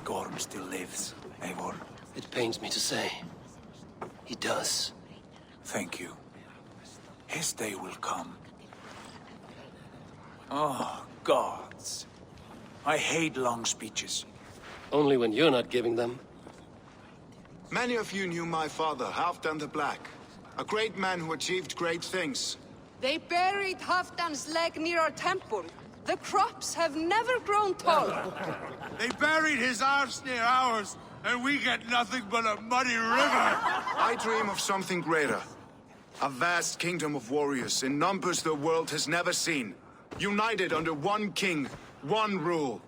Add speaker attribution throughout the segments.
Speaker 1: Gorm still lives, Eivor.
Speaker 2: It pains me to say. He does.
Speaker 1: Thank you. His day will come. Oh, gods. I hate long speeches.
Speaker 2: Only when you're not giving them.
Speaker 3: Many of you knew my father, Halfdan the Black. A great man who achieved great things.
Speaker 4: They buried Halfdan's leg near our temple. The crops have never grown taller.
Speaker 5: They buried his arse near ours, and we get nothing but a muddy river.
Speaker 3: I dream of something greater. A vast kingdom of warriors in numbers the world has never seen. United under one king, one rule.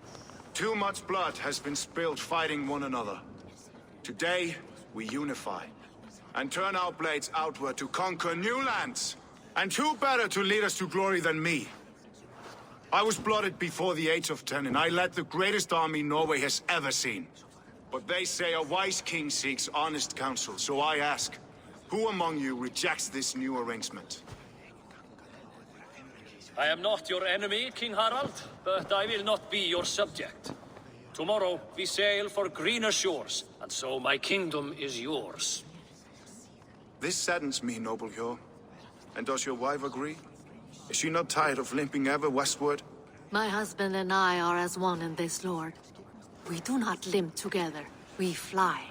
Speaker 3: Too much blood has been spilled fighting one another. Today, we unify. And turn our blades outward to conquer new lands. And who better to lead us to glory than me? I was blooded before the age of 10, and I led the greatest army Norway has ever seen. But they say a wise king seeks honest counsel, so I ask, who among you rejects this new arrangement?
Speaker 6: I am not your enemy, King Harald, but I will not be your subject. Tomorrow we sail for greener shores, and so my kingdom is yours.
Speaker 3: This saddens me, noble Hjor. And does your wife agree? Is she not tired of limping ever westward?
Speaker 7: My husband and I are as one in this, Lord. We do not limp together. We fly.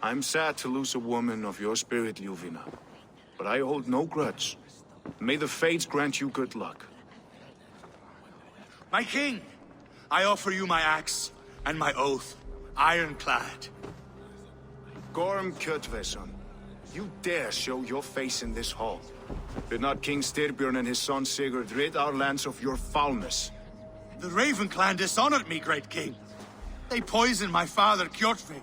Speaker 3: I'm sad to lose a woman of your spirit, Ljuvina. But I hold no grudge. May the fates grant you good luck.
Speaker 5: My king, I offer you my axe and my oath, ironclad.
Speaker 3: Gorm Kjotveson, you dare show your face in this hall. Did not King Styrbjörn and his son Sigurd rid our lands of your foulness?
Speaker 5: The Raven clan dishonored me, great king. They poisoned my father, Kjotve.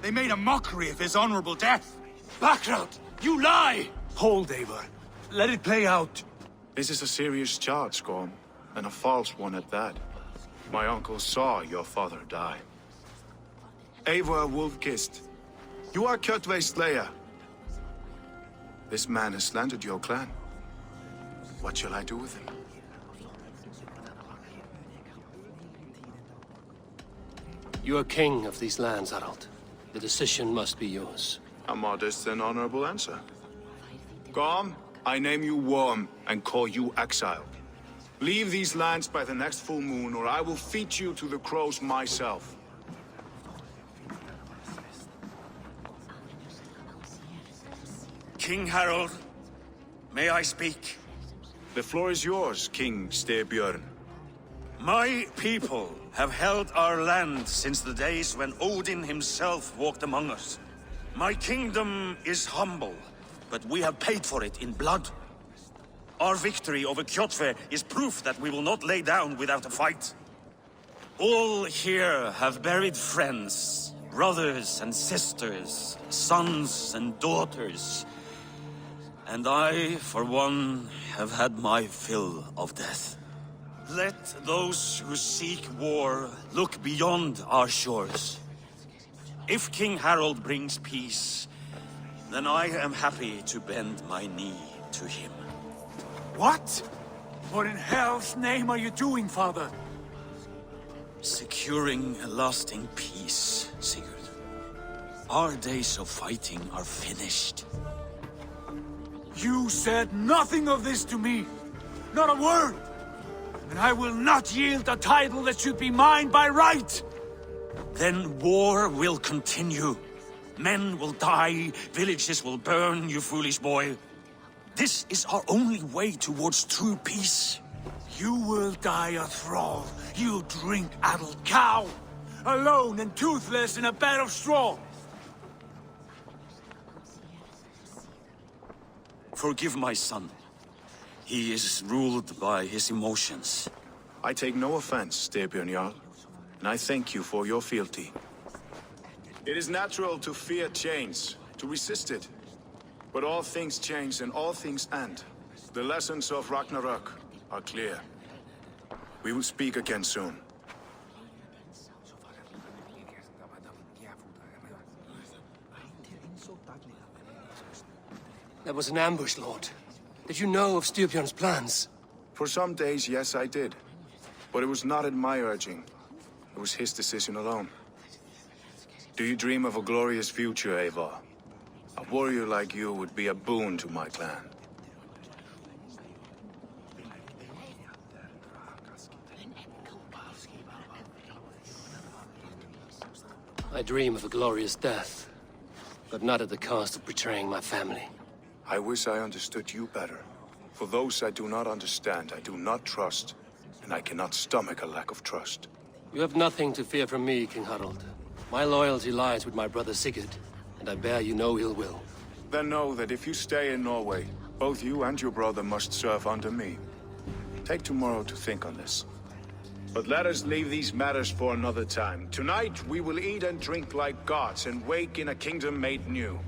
Speaker 5: They made a mockery of his honorable death.
Speaker 1: Background! You lie! Hold, Eivor. Let it play out.
Speaker 3: This is a serious charge, Gorm, and a false one at that. My uncle saw your father die. Eivor Wolf-Kissed, you are Kjotve's slayer. This man has slandered your clan. What shall I do with him?
Speaker 2: You are king of these lands, Harald. The decision must be yours.
Speaker 3: A modest and honorable answer. Gorm, I name you Worm and call you exiled. Leave these lands by the next full moon, or I will feed you to the crows myself.
Speaker 5: King Harald, may I speak?
Speaker 3: The floor is yours, King Styrbjörn.
Speaker 5: My people have held our land since the days when Odin himself walked among us. My kingdom is humble, but we have paid for it in blood. Our victory over Kjotve is proof that we will not lay down without a fight. All here have buried friends, brothers and sisters, sons and daughters. And I, for one, have had my fill of death. Let those who seek war look beyond our shores. If King Harald brings peace, then I am happy to bend my knee to him.
Speaker 1: What? What in hell's name are you doing, father?
Speaker 5: Securing a lasting peace, Sigurd. Our days of fighting are finished.
Speaker 1: You said nothing of this to me. Not a word. and I will not yield a title that should be mine by right!
Speaker 5: Then war will continue. Men will die, villages will burn, you foolish boy. This is our only way towards true peace.
Speaker 1: You will die a thrall, you drink-addled cow! Alone and toothless in a bed of straw!
Speaker 5: Forgive my son. He is ruled by his emotions.
Speaker 3: I take no offense, Styrbjörn Jarl, and I thank you for your fealty. It is natural to fear change, to resist it. But all things change and all things end. The lessons of Ragnarok are clear. We will speak again soon.
Speaker 2: That was an ambush, Lord. Did you know of Styrbjörn's plans?
Speaker 3: For some days, yes, I did. But it was not at my urging. It was his decision alone. Do you dream of a glorious future, Eivor? A warrior like you would be a boon to my clan.
Speaker 2: I dream of a glorious death, but not at the cost of betraying my family.
Speaker 3: I wish I understood you better. For those I do not understand, I do not trust, and I cannot stomach a lack of trust.
Speaker 2: You have nothing to fear from me, King Harald. My loyalty lies with my brother Sigurd, and I bear you no ill will.
Speaker 3: Then know that if you stay in Norway, both you and your brother must serve under me. Take tomorrow to think on this. But let us leave these matters for another time. Tonight, we will eat and drink like gods and wake in a kingdom made new.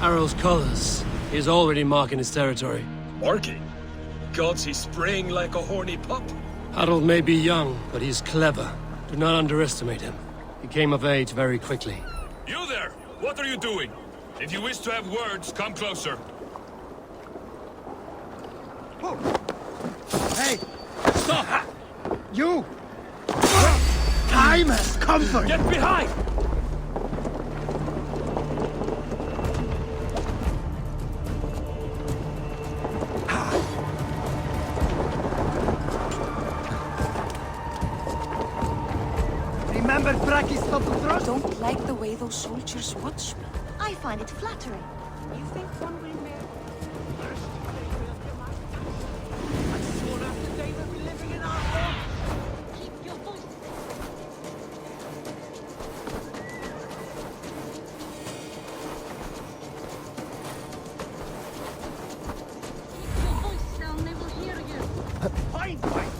Speaker 2: Harald's colors. He is already marking his territory.
Speaker 8: Marking? Gods, he's spraying like a horny pup.
Speaker 2: Harald may be young, but he's clever. Do not underestimate him. He came of age very quickly.
Speaker 8: You there! What are you doing? If you wish to have words, come closer.
Speaker 9: Hey! Stop! You! Time has come for you!
Speaker 8: Get behind!
Speaker 9: Remember Braki's Thrust?
Speaker 4: Don't like the way those soldiers watch me.
Speaker 10: I find it flattering.
Speaker 4: You think one will marry?
Speaker 10: Keep your voice. Keep your voice down, they will hear you.
Speaker 9: Fine, fine.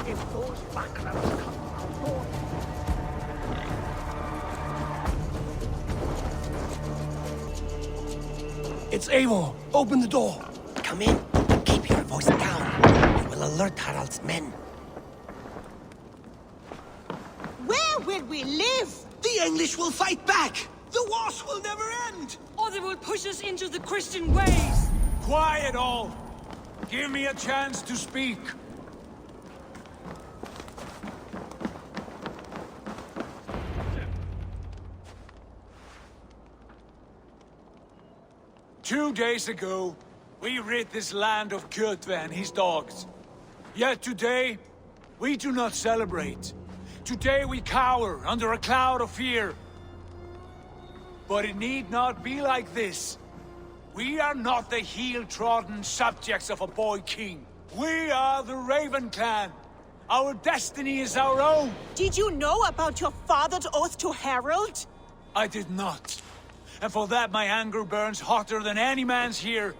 Speaker 9: If those backgrounds come on board.
Speaker 11: It's Eivor. Open the door. Come in. Keep your voice down. We will alert Harald's men.
Speaker 10: Where will we live?
Speaker 11: The English will fight back. The wars will never end.
Speaker 4: Or they will push us into the Christian ways.
Speaker 1: Quiet all! Give me a chance to speak. Two days ago, we rid this land of Kjotve and his dogs. Yet today, we do not celebrate. Today we cower under a cloud of fear. But it need not be like this. We are not the heel-trodden subjects of a boy king. We are the Raven clan. Our destiny is our own.
Speaker 10: Did you know about your father's oath to Harald?
Speaker 1: I did not. And for that my anger burns hotter than any man's here.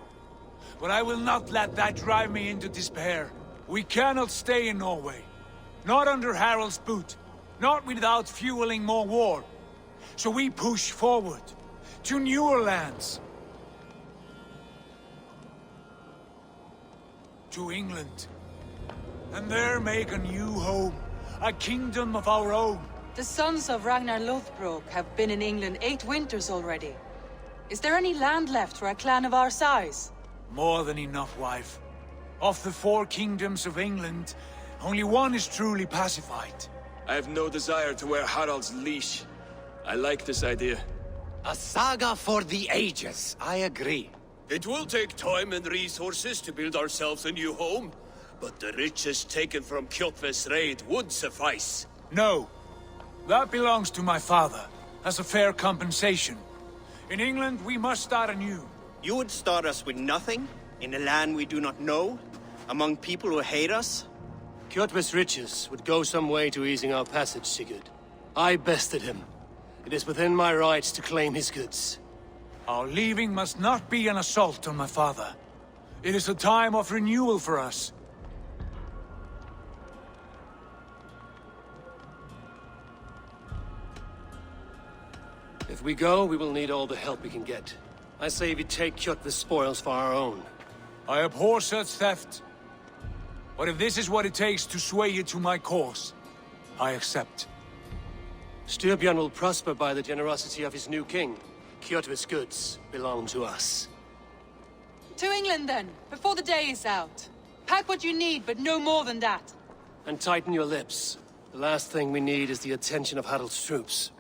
Speaker 1: But I will not let that drive me into despair. We cannot stay in Norway. Not under Harald's boot. Not without fueling more war. So we push forward. To newer lands. To England. And there make a new home. A kingdom of our own.
Speaker 4: The sons of Ragnar Lothbrok have been in England 8 winters already. Is there any land left for a clan of our size?
Speaker 1: More than enough, wife. Of the 4 kingdoms of England, only one is truly pacified.
Speaker 8: I have no desire to wear Harald's leash. I like this idea.
Speaker 11: A saga for the ages, I agree.
Speaker 12: It will take time and resources to build ourselves a new home, but the riches taken from Kjotve's raid would suffice.
Speaker 1: No. That belongs to my father, as a fair compensation. In England, we must start anew.
Speaker 13: You would start us with nothing? In a land we do not know? Among people who hate us?
Speaker 2: Kjotve's riches would go some way to easing our passage, Sigurd. I bested him. It is within my rights to claim his goods.
Speaker 1: Our leaving must not be an assault on my father. It is a time of renewal for us.
Speaker 2: If we go, we will need all the help we can get. I say we take Kjotve's spoils for our own.
Speaker 1: I abhor such theft. But if this is what it takes to sway you to my cause, I accept.
Speaker 2: Styrbjörn will prosper by the generosity of his new king. Kjotve's goods belong to us.
Speaker 4: To England then, before the day is out. Pack what you need, but no more than that.
Speaker 2: And tighten your lips. The last thing we need is the attention of Harald's troops.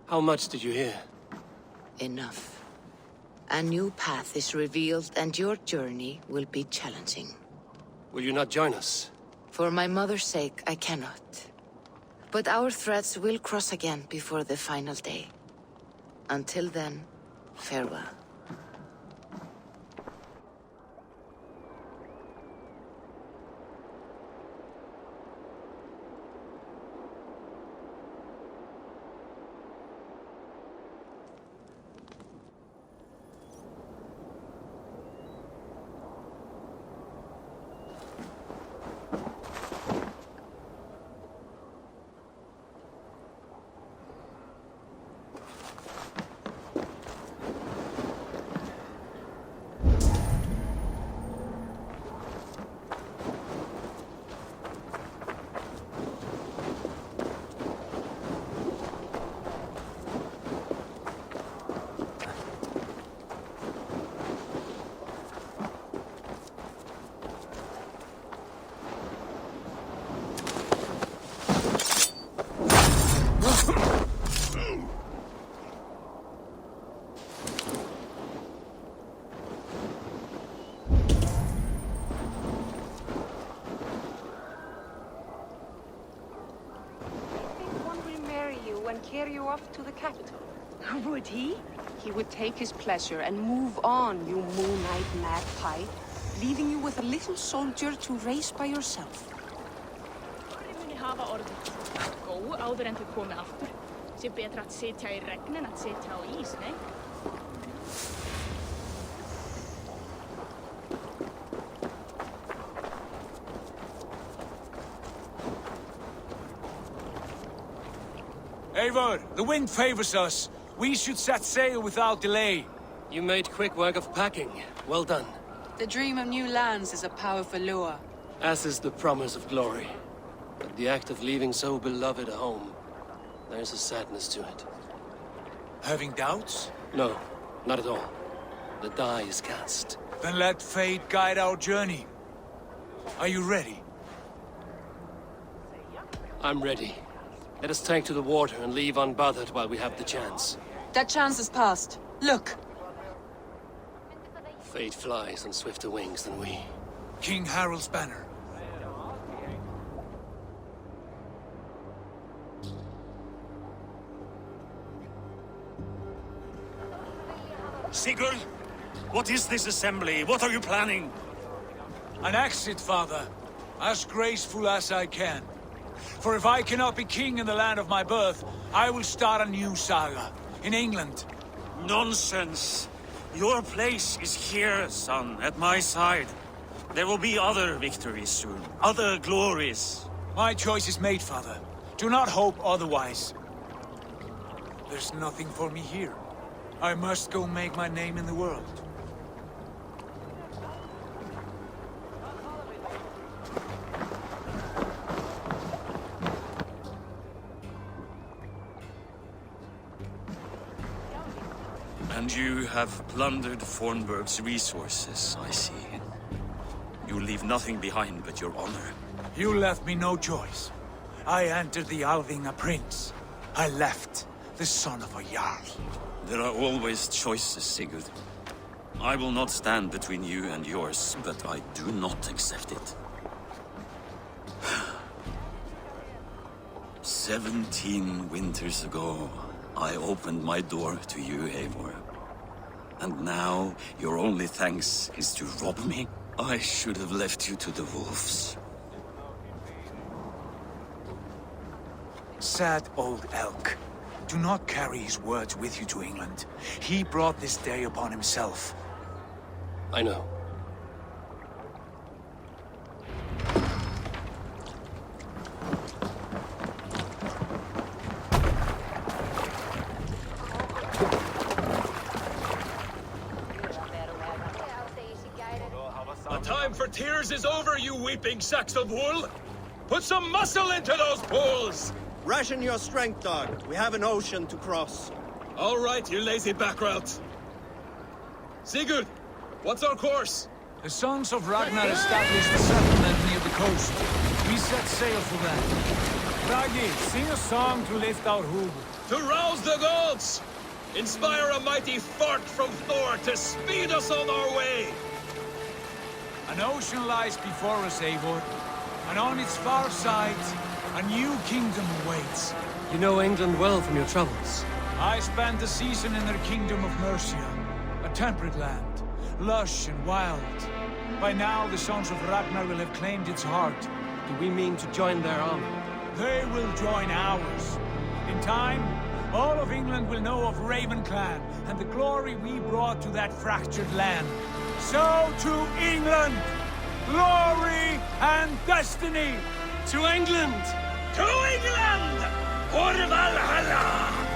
Speaker 2: How much did you hear?
Speaker 14: Enough. A new path is revealed and your journey will be challenging.
Speaker 2: Will you not join us?
Speaker 14: For my mother's sake, I cannot. But our threads will cross again before the final day. Until then, farewell.
Speaker 4: And carry you off to the capital.
Speaker 10: Would he?
Speaker 4: He would take his pleasure and move on, you moonlight magpie, leaving you with a little soldier to race by yourself.
Speaker 10: Ég muni hafa orðið góð áður en þau komi aftur. Sé betra að sitja í regn en að sitja á ís, nei?
Speaker 1: Eivor, the wind favors us. We should set sail without delay.
Speaker 2: You made quick work of packing. Well done.
Speaker 4: The dream of new lands is a powerful lure.
Speaker 2: As is the promise of glory. But the act of leaving so beloved a home, there's a sadness to it.
Speaker 1: Having doubts?
Speaker 2: No, not at all. The die is cast.
Speaker 1: Then let fate guide our journey. Are you ready?
Speaker 2: I'm ready. Let us take to the water and leave unbothered while we have the chance.
Speaker 4: That chance is past. Look!
Speaker 2: Fate flies on swifter wings than we.
Speaker 1: King Harald's banner.
Speaker 5: Sigurd, what is this assembly? What are you planning?
Speaker 1: An exit, father. As graceful as I can. For if I cannot be king in the land of my birth, I will start a new saga. In England.
Speaker 5: Nonsense. Your place is here, son, at my side. There will be other victories soon. Other glories.
Speaker 1: My choice is made, father. Do not hope otherwise. There's nothing for me here. I must go make my name in the world.
Speaker 5: And you have plundered Fornburg's resources, I see. You leave nothing behind but your honor.
Speaker 1: You left me no choice. I entered the Alving a prince. I left the son of a Jarl.
Speaker 5: There are always choices, Sigurd. I will not stand between you and yours, but I do not accept it. 17 winters ago, I opened my door to you, Eivor. And now, your only thanks is to rob me? I should have left you to the wolves.
Speaker 1: Sad old elk. Do not carry his words with you to England. He brought this day upon himself.
Speaker 2: I know.
Speaker 8: The time for tears is over, you weeping sacks of wool! Put some muscle into those bulls!
Speaker 13: Ration your strength, dog. We have an ocean to cross.
Speaker 8: All right, you lazy backrout. Sigurd, what's our course?
Speaker 1: The sons of Ragnar established a settlement near the coast. We set sail for them. Raggi, sing a song to lift our hood.
Speaker 8: To rouse the gods! Inspire a mighty fart from Thor to speed us on our way!
Speaker 1: An ocean lies before us, Eivor, and on its far side, a new kingdom awaits.
Speaker 2: You know England well from your travels.
Speaker 1: I spent a season in their kingdom of Mercia, a temperate land, lush and wild. By now, the sons of Ragnar will have claimed its heart.
Speaker 2: Do we mean to join their army?
Speaker 1: They will join ours. In time, all of England will know of Ravenclan and the glory we brought to that fractured land. So to England, glory and destiny!
Speaker 2: To England!
Speaker 8: To England! For Valhalla!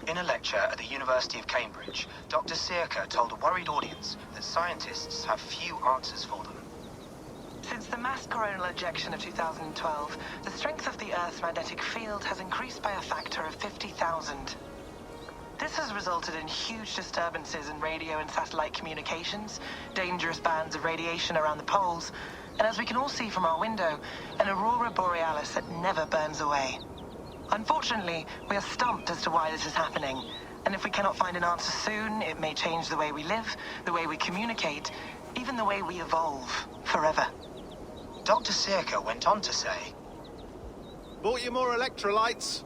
Speaker 15: In a lecture at the University of Cambridge, Dr. Sirka told a worried audience that scientists have few answers for them.
Speaker 16: Since the mass coronal ejection of 2012, the strength of the Earth's magnetic field has increased by a factor of 50,000. This has resulted in huge disturbances in radio and satellite communications, dangerous bands of radiation around the poles, and as we can all see from our window, an aurora borealis that never burns away. Unfortunately, we are stumped as to why this is happening, and if we cannot find an answer soon, it may change the way we live, the way we communicate, even the way we evolve, forever.
Speaker 15: Dr. Sirka went on to say,
Speaker 17: Bought you more electrolytes?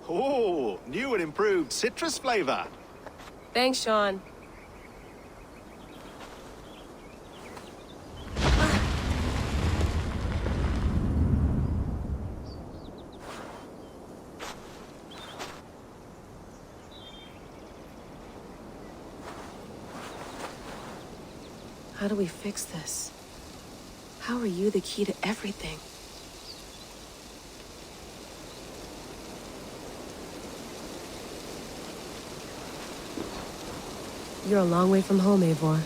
Speaker 17: Oh, new and improved citrus flavor.
Speaker 18: Thanks, Sean. How do we fix this? How are you the key to everything? You're a long way from home, Eivor.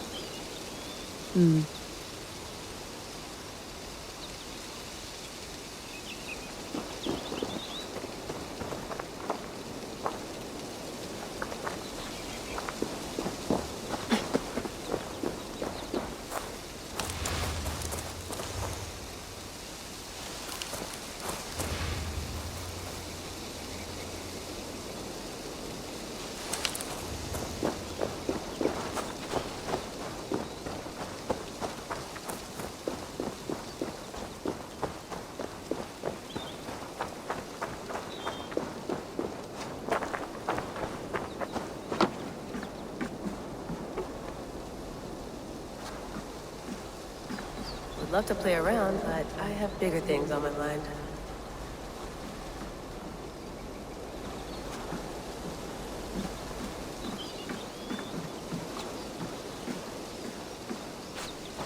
Speaker 18: Would love to play around, but I have bigger things on my mind.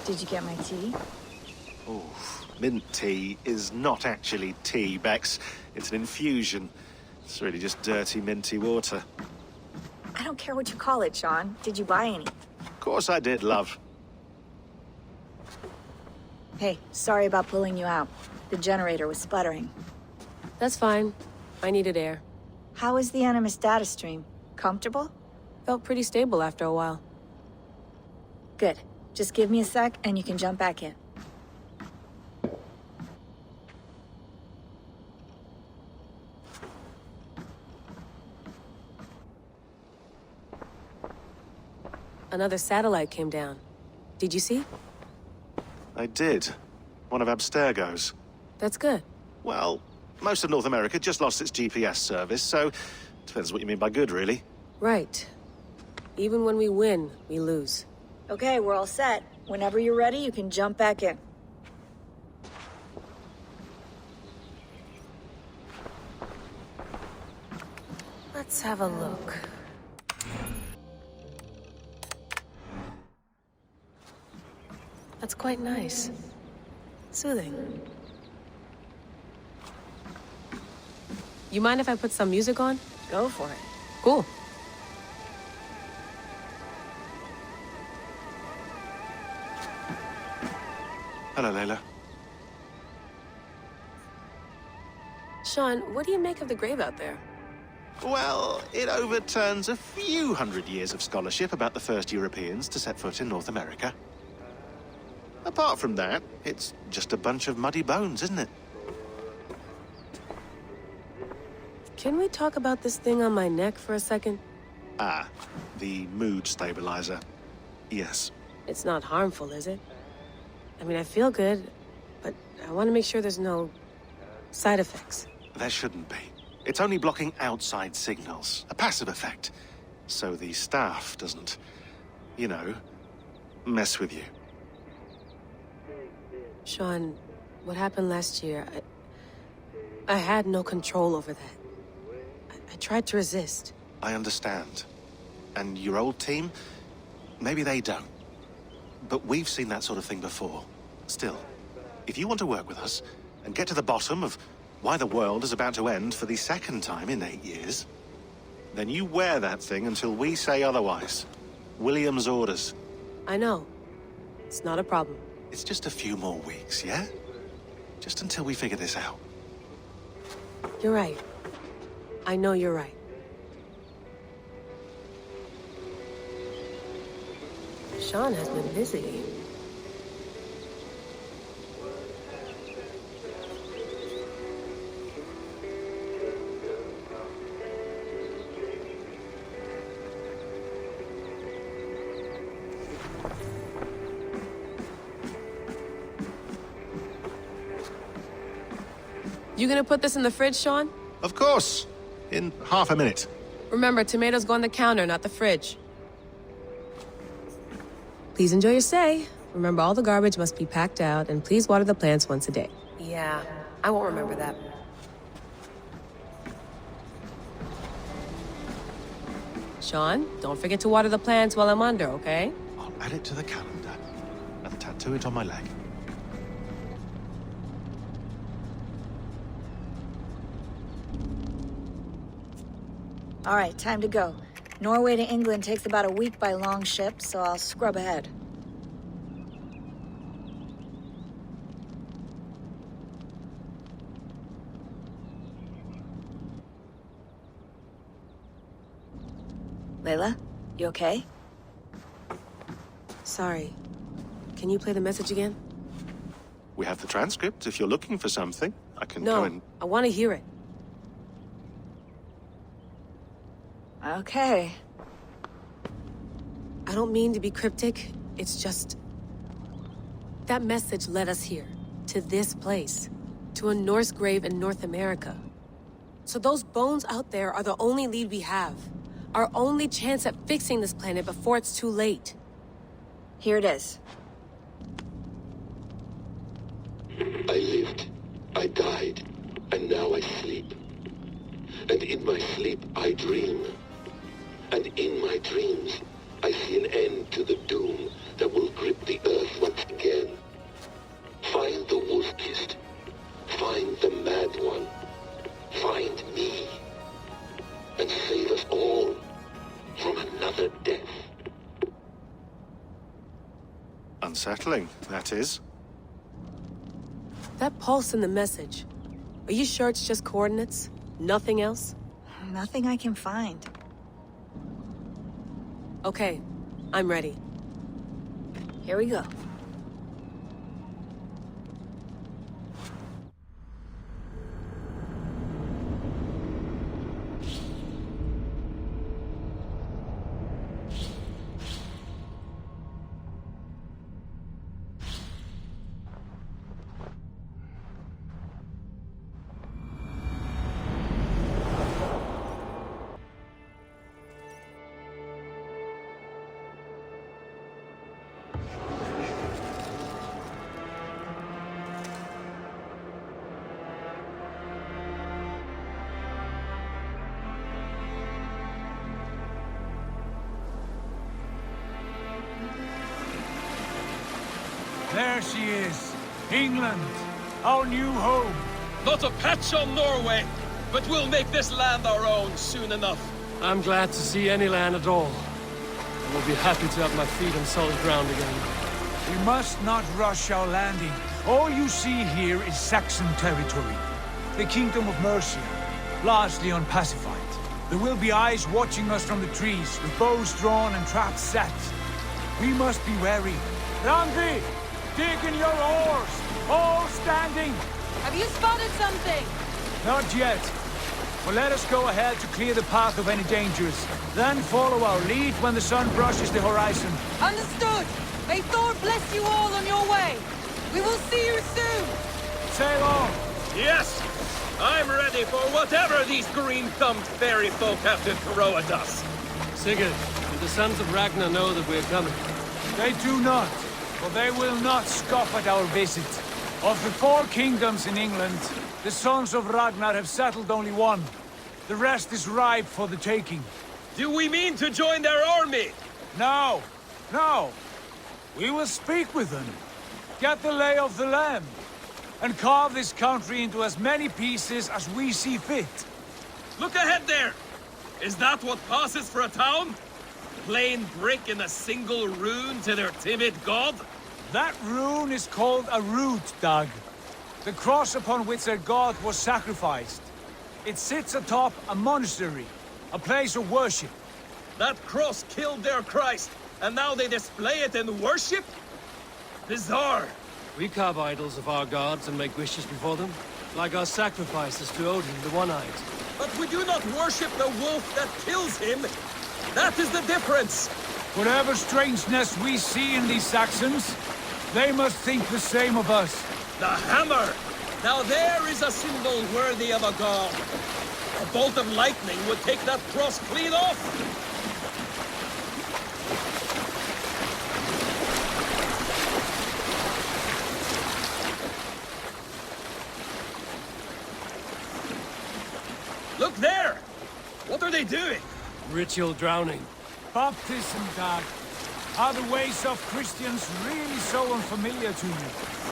Speaker 19: Did you get my tea?
Speaker 17: Oh, mint tea is not actually tea, Bex. It's an infusion. It's really just dirty, minty water.
Speaker 19: I don't care what you call it, Sean. Did you buy any?
Speaker 17: Of course I did, love.
Speaker 19: Hey, sorry about pulling you out. The generator was sputtering.
Speaker 18: That's fine. I needed air.
Speaker 19: How is the Animus data stream? Comfortable?
Speaker 18: Felt pretty stable after a while.
Speaker 19: Good. Just give me a sec and you can jump back in.
Speaker 18: Another satellite came down. Did you see?
Speaker 17: I did. One of Abstergo's.
Speaker 18: That's good.
Speaker 17: Well, most of North America just lost its GPS service, so depends what you mean by good, really.
Speaker 18: Right. Even when we win, we lose.
Speaker 19: Okay, we're all set. Whenever you're ready, you can jump back in.
Speaker 18: Let's have a look. That's quite nice. Soothing. You mind if I put some music on?
Speaker 19: Go for it.
Speaker 18: Cool.
Speaker 17: Hello, Layla.
Speaker 18: Sean, what do you make of the grave out there?
Speaker 17: Well, it overturns a few hundred years of scholarship about the first Europeans to set foot in North America. Apart from that, it's just a bunch of muddy bones, isn't it?
Speaker 18: Can we talk about this thing on my neck for a second?
Speaker 17: Ah, the mood stabilizer. Yes.
Speaker 18: It's not harmful, is it? I mean, I feel good, but I want to make sure there's no side effects.
Speaker 17: There shouldn't be. It's only blocking outside signals, a passive effect. So the staff doesn't, you know, mess with you.
Speaker 18: Sean, what happened last year, I had no control over that. I tried to resist.
Speaker 17: I understand. And your old team, maybe they don't. But we've seen that sort of thing before. Still, if you want to work with us and get to the bottom of why the world is about to end for the second time in 8 years, then you wear that thing until we say otherwise. William's orders.
Speaker 18: I know. It's not a problem.
Speaker 17: It's just a few more weeks, yeah? Just until we figure this out.
Speaker 18: You're right. I know you're right. Sean has been busy. You gonna put this in the fridge, Sean?
Speaker 17: Of course. In half a minute.
Speaker 18: Remember, tomatoes go on the counter, not the fridge. Please enjoy your stay. Remember, all the garbage must be packed out, and please water the plants once a day. Yeah, I won't remember that. Sean, don't forget to water the plants while I'm under, okay?
Speaker 17: I'll add it to the calendar. tattoo it on my leg.
Speaker 19: All right, time to go. Norway to England takes about a week by long ship, so I'll scrub ahead. Layla, you okay?
Speaker 18: Sorry. Can you play the message again?
Speaker 17: We have the transcript. If you're looking for something, I can go and...
Speaker 18: No, I want to hear it.
Speaker 19: Okay.
Speaker 18: I don't mean to be cryptic. It's just... that message led us here. To this place. To a Norse grave in North America. So those bones out there are the only lead we have. Our only chance at fixing this planet before it's too late.
Speaker 19: Here it is.
Speaker 20: I lived, I died, and now I sleep. And in my sleep I dream. And in my dreams, I see an end to the doom that will grip the earth once again. Find the wolf-kissed. Find the mad one. Find me. And save us all from another death.
Speaker 17: Unsettling, that is.
Speaker 18: That pulse in the message. Are you sure it's just coordinates? Nothing else?
Speaker 19: Nothing I can find.
Speaker 18: Okay, I'm ready.
Speaker 19: Here we go.
Speaker 1: There she is. England, our new home.
Speaker 8: Not a patch on Norway, but we'll make this land our own soon enough.
Speaker 2: I'm glad to see any land at all. I will be happy to have my feet on solid ground again.
Speaker 1: We must not rush our landing. All you see here is Saxon territory. The Kingdom of Mercia, largely unpacified. There will be eyes watching us from the trees, with bows drawn and traps set. We must be wary. Randvi! Dig in your oars! All standing!
Speaker 21: Have you spotted something?
Speaker 1: Not yet. But let us go ahead to clear the path of any dangers. Then follow our lead when the sun brushes the horizon.
Speaker 21: Understood! May Thor bless you all on your way! We will see you soon!
Speaker 1: Sail on!
Speaker 8: Yes! I'm ready for whatever these green-thumbed fairy folk have to throw at us.
Speaker 2: Sigurd, do the sons of Ragnar know that we're coming?
Speaker 1: They do not. For they will not scoff at our visit. Of the 4 kingdoms in England, the sons of Ragnar have settled only one. The rest is ripe for the taking.
Speaker 8: Do we mean to join their army?
Speaker 1: No, no. We will speak with them, get the lay of the land, and carve this country into as many pieces as we see fit.
Speaker 8: Look ahead there! Is that what passes for a town? Plain brick in a single rune to their timid god?
Speaker 1: That rune is called a root, Dag. The cross upon which their god was sacrificed. It sits atop a monastery, a place of worship.
Speaker 8: That cross killed their Christ, and now they display it in worship? Bizarre.
Speaker 2: We carve idols of our gods and make wishes before them, like our sacrifices to Odin, the One-Eyed.
Speaker 8: But we do not worship the wolf that kills him. That is the difference.
Speaker 1: Whatever strangeness we see in these Saxons, they must think the same of us.
Speaker 8: The hammer! Now there is a symbol worthy of a god. A bolt of lightning would take that cross clean off. Look there! What are they doing?
Speaker 2: Ritual drowning.
Speaker 1: Baptism, Dag. Are the ways of Christians really so unfamiliar to you?